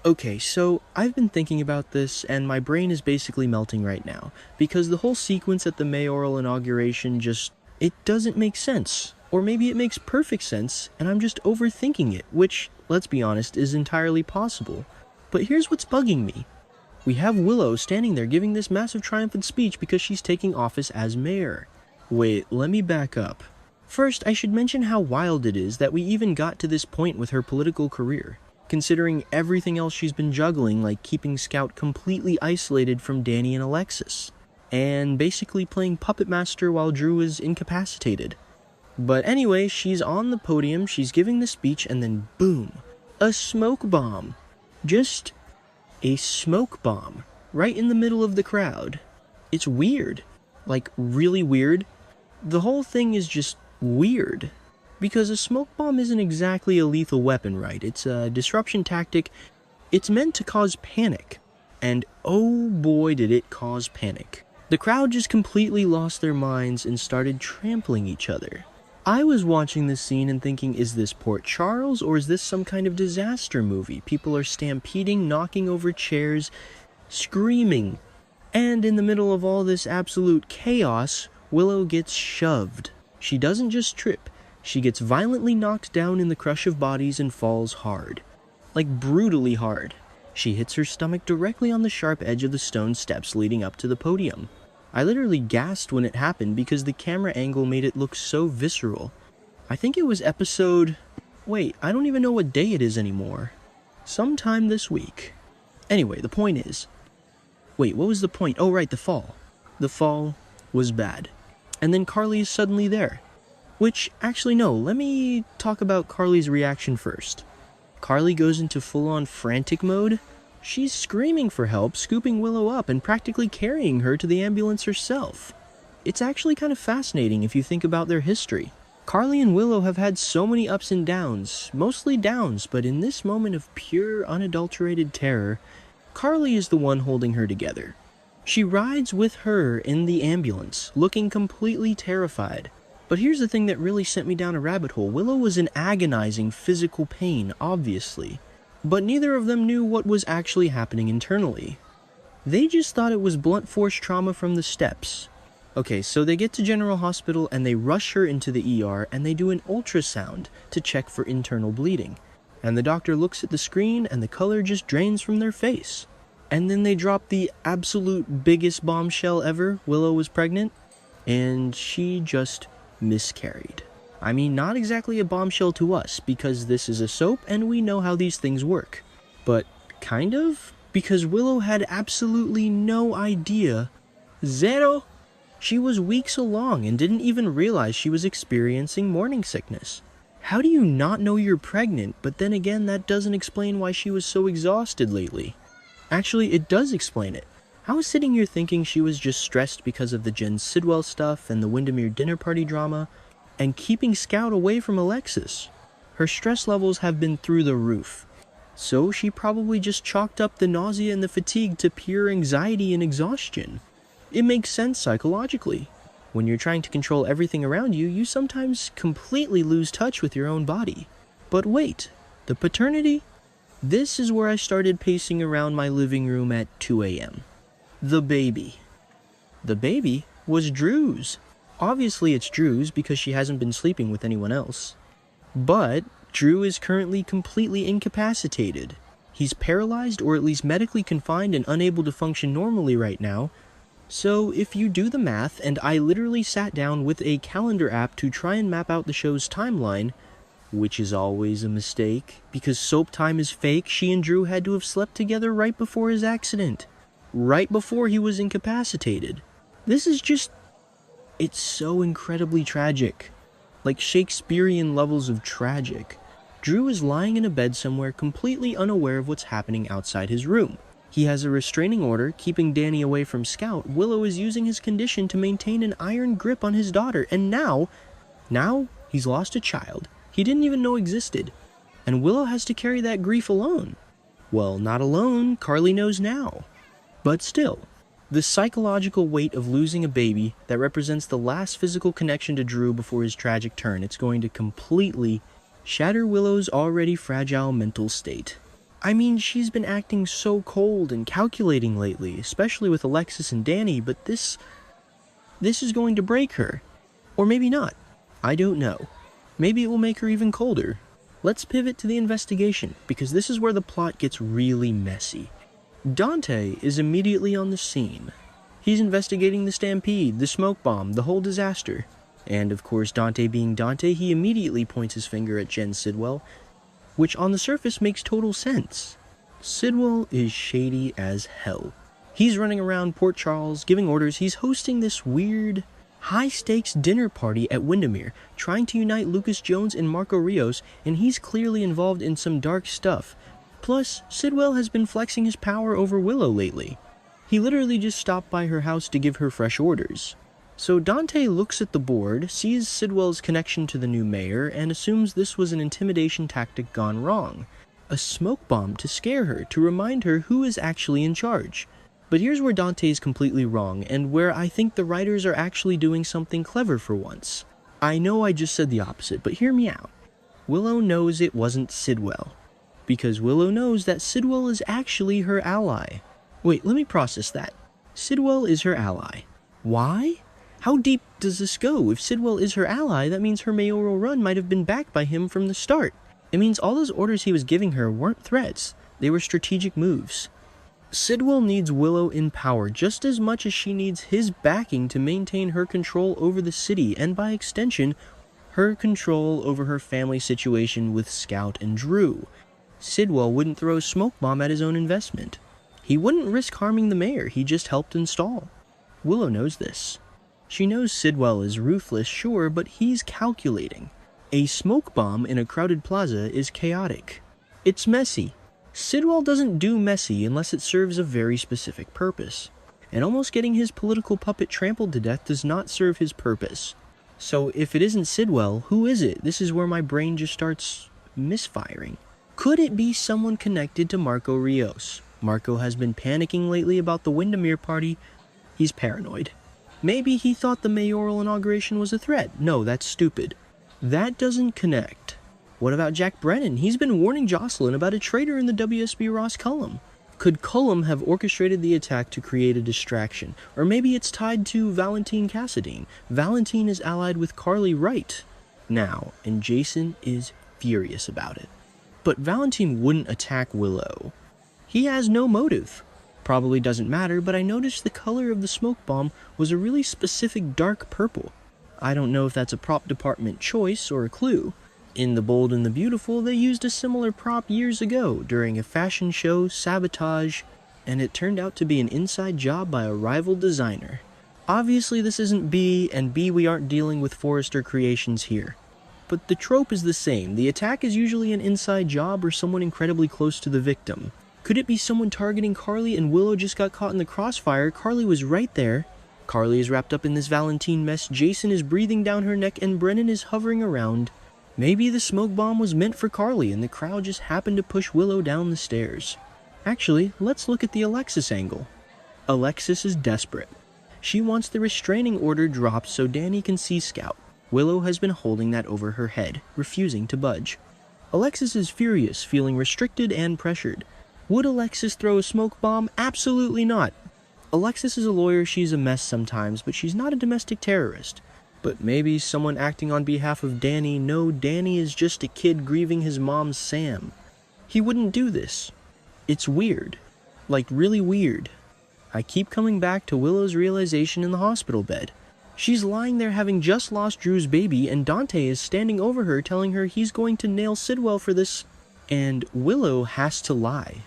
Okay, so I've been thinking about this, and my brain is basically melting right now, because the whole sequence at the mayoral inauguration it doesn't make sense. Or maybe it makes perfect sense, and I'm just overthinking it, which, let's be honest, is entirely possible. But here's what's bugging me. We have Willow standing there giving this massive triumphant speech because she's taking office as mayor. Wait, let me back up. First, I should mention how wild it is that we even got to this point with her political career, considering everything else she's been juggling, like keeping Scout completely isolated from Danny and Alexis, and basically playing puppet master while Drew is incapacitated. But anyway, she's on the podium, she's giving the speech, and then boom, a smoke bomb. Just a smoke bomb right in the middle of the crowd. It's weird, like really weird. The whole thing is just weird. Because a smoke bomb isn't exactly a lethal weapon, right? It's a disruption tactic. It's meant to cause panic. And oh boy did it cause panic. The crowd just completely lost their minds and started trampling each other. I was watching this scene and thinking, is this Port Charles or is this some kind of disaster movie? People are stampeding, knocking over chairs, screaming. And in the middle of all this absolute chaos, Willow gets shoved. She doesn't just trip. She gets violently knocked down in the crush of bodies and falls hard. Like brutally hard. She hits her stomach directly on the sharp edge of the stone steps leading up to the podium. I literally gasped when it happened because the camera angle made it look so visceral. I think it was wait, I don't even know what day it is anymore. Sometime this week. Anyway, the point is... Wait, what was the point? Oh right, the fall. The fall was bad. And then Carly is suddenly there. Which, actually no, let me talk about Carly's reaction first. Carly goes into full-on frantic mode. She's screaming for help, scooping Willow up, and practically carrying her to the ambulance herself. It's actually kind of fascinating if you think about their history. Carly and Willow have had so many ups and downs, mostly downs, but in this moment of pure, unadulterated terror, Carly is the one holding her together. She rides with her in the ambulance, looking completely terrified. But here's the thing that really sent me down a rabbit hole. Willow was in agonizing physical pain, obviously. But neither of them knew what was actually happening internally. They just thought it was blunt force trauma from the steps. Okay, so they get to General Hospital and they rush her into the ER and they do an ultrasound to check for internal bleeding. And the doctor looks at the screen and the color just drains from their face. And then they drop the absolute biggest bombshell ever. Willow was pregnant and she just miscarried. I mean, not exactly a bombshell to us, because this is a soap and we know how these things work. But kind of? Because Willow had absolutely no idea. Zero! She was weeks along and didn't even realize she was experiencing morning sickness. How do you not know you're pregnant, but then again that doesn't explain why she was so exhausted lately? Actually, it does explain it. I was sitting here thinking she was just stressed because of the Jen Sidwell stuff and the Windermere dinner party drama, and keeping Scout away from Alexis. Her stress levels have been through the roof. So she probably just chalked up the nausea and the fatigue to pure anxiety and exhaustion. It makes sense psychologically. When you're trying to control everything around you, you sometimes completely lose touch with your own body. But wait, the paternity? This is where I started pacing around my living room at 2 a.m. The baby. The baby was Drew's. Obviously it's Drew's because she hasn't been sleeping with anyone else. But Drew is currently completely incapacitated. He's paralyzed or at least medically confined and unable to function normally right now. So if you do the math, and I literally sat down with a calendar app to try and map out the show's timeline, which is always a mistake, because soap time is fake, she and Drew had to have slept together right before his accident. Right before he was incapacitated. This is just... It's so incredibly tragic. Like Shakespearean levels of tragic. Drew is lying in a bed somewhere completely unaware of what's happening outside his room. He has a restraining order keeping Danny away from Scout. Willow is using his condition to maintain an iron grip on his daughter, and now he's lost a child he didn't even know existed. And Willow has to carry that grief alone. Well, not alone, Carly knows now. But still, the psychological weight of losing a baby that represents the last physical connection to Drew before his tragic turn, it's going to completely shatter Willow's already fragile mental state. I mean, she's been acting so cold and calculating lately, especially with Alexis and Danny, but this is going to break her. Or maybe not. I don't know. Maybe it will make her even colder. Let's pivot to the investigation, because this is where the plot gets really messy. Dante is immediately on the scene. He's investigating the stampede, the smoke bomb, the whole disaster. And of course, Dante being Dante, he immediately points his finger at Jen Sidwell, which on the surface makes total sense. Sidwell is shady as hell. He's running around Port Charles, giving orders. He's hosting this weird, high-stakes dinner party at Windermere, trying to unite Lucas Jones and Marco Rios, and he's clearly involved in some dark stuff. Plus, Sidwell has been flexing his power over Willow lately. He literally just stopped by her house to give her fresh orders. So Dante looks at the board, sees Sidwell's connection to the new mayor, and assumes this was an intimidation tactic gone wrong. A smoke bomb to scare her, to remind her who is actually in charge. But here's where Dante is completely wrong, and where I think the writers are actually doing something clever for once. I know I just said the opposite, but hear me out. Willow knows it wasn't Sidwell, because Willow knows that Sidwell is actually her ally. Wait, let me process that. Sidwell is her ally. Why? How deep does this go? If Sidwell is her ally, that means her mayoral run might have been backed by him from the start. It means all those orders he was giving her weren't threats, they were strategic moves. Sidwell needs Willow in power just as much as she needs his backing to maintain her control over the city, and by extension, her control over her family situation with Scout and Drew. Sidwell wouldn't throw a smoke bomb at his own investment. He wouldn't risk harming the mayor he just helped install. Willow knows this. She knows Sidwell is ruthless, sure, but he's calculating. A smoke bomb in a crowded plaza is chaotic. It's messy. Sidwell doesn't do messy unless it serves a very specific purpose. And almost getting his political puppet trampled to death does not serve his purpose. So if it isn't Sidwell, who is it? This is where my brain just starts misfiring. Could it be someone connected to Marco Rios? Marco has been panicking lately about the Windermere party. He's paranoid. Maybe he thought the mayoral inauguration was a threat. No, that's stupid. That doesn't connect. What about Jack Brennan? He's been warning Jocelyn about a traitor in the WSB Ross Cullum. Could Cullum have orchestrated the attack to create a distraction? Or maybe it's tied to Valentine Cassadine. Valentine is allied with Carly Wright now, and Jason is furious about it. But Valentine wouldn't attack Willow. He has no motive. Probably doesn't matter, but I noticed the color of the smoke bomb was a really specific dark purple. I don't know if that's a prop department choice or a clue. In The Bold and the Beautiful, they used a similar prop years ago during a fashion show sabotage, and it turned out to be an inside job by a rival designer. Obviously this isn't B, and B, we aren't dealing with Forrester Creations here. But the trope is the same. The attack is usually an inside job or someone incredibly close to the victim. Could it be someone targeting Carly and Willow just got caught in the crossfire? Carly was right there. Carly is wrapped up in this Valentine mess, Jason is breathing down her neck, and Brennan is hovering around. Maybe the smoke bomb was meant for Carly and the crowd just happened to push Willow down the stairs. Actually, let's look at the Alexis angle. Alexis is desperate. She wants the restraining order dropped so Danny can see Scout. Willow has been holding that over her head, refusing to budge. Alexis is furious, feeling restricted and pressured. Would Alexis throw a smoke bomb? Absolutely not. Alexis is a lawyer, she's a mess sometimes, but she's not a domestic terrorist. But maybe someone acting on behalf of Danny. No, Danny is just a kid grieving his mom Sam. He wouldn't do this. It's weird. Like, really weird. I keep coming back to Willow's realization in the hospital bed. She's lying there having just lost Drew's baby, and Dante is standing over her telling her he's going to nail Sidwell for this. And Willow has to lie.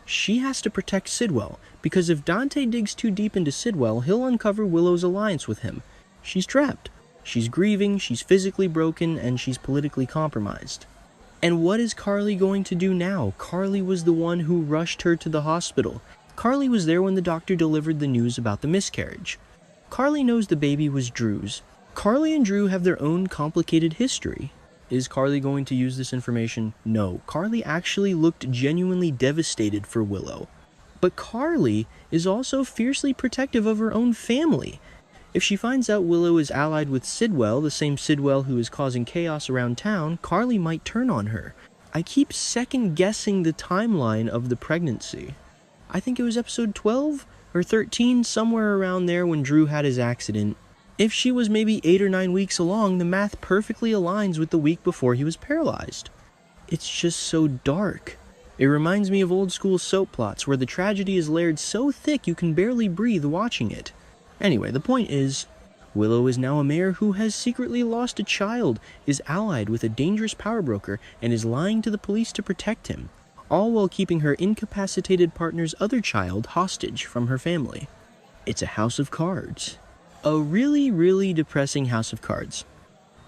She has to protect Sidwell, because if Dante digs too deep into Sidwell, he'll uncover Willow's alliance with him. She's trapped. She's grieving, she's physically broken, and she's politically compromised. And what is Carly going to do now? Carly was the one who rushed her to the hospital. Carly was there when the doctor delivered the news about the miscarriage. Carly knows the baby was Drew's. Carly and Drew have their own complicated history. Is Carly going to use this information? No. Carly actually looked genuinely devastated for Willow. But Carly is also fiercely protective of her own family. If she finds out Willow is allied with Sidwell, the same Sidwell who is causing chaos around town, Carly might turn on her. I keep second guessing the timeline of the pregnancy. I think it was episode 12 or 13, somewhere around there when Drew had his accident. If she was maybe 8 or 9 weeks along, the math perfectly aligns with the week before he was paralyzed. It's just so dark. It reminds me of old school soap plots where the tragedy is layered so thick you can barely breathe watching it. Anyway, the point is, Willow is now a mayor who has secretly lost a child, is allied with a dangerous power broker, and is lying to the police to protect him, all while keeping her incapacitated partner's other child hostage from her family. It's a house of cards. A really, really depressing house of cards.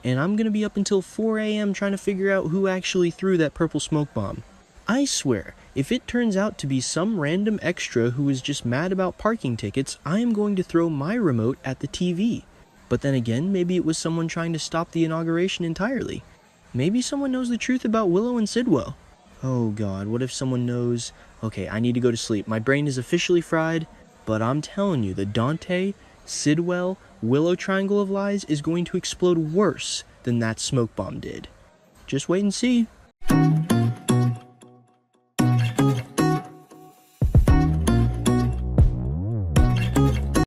And I'm gonna be up until 4 a.m. trying to figure out who actually threw that purple smoke bomb. I swear, if it turns out to be some random extra who is just mad about parking tickets, I am going to throw my remote at the TV. But then again, maybe it was someone trying to stop the inauguration entirely. Maybe someone knows the truth about Willow and Sidwell. Oh god, what if someone knows? Okay, I need to go to sleep. My brain is officially fried, but I'm telling you, the Dante, Sidwell, Willow triangle of lies is going to explode worse than that smoke bomb did. Just wait and see.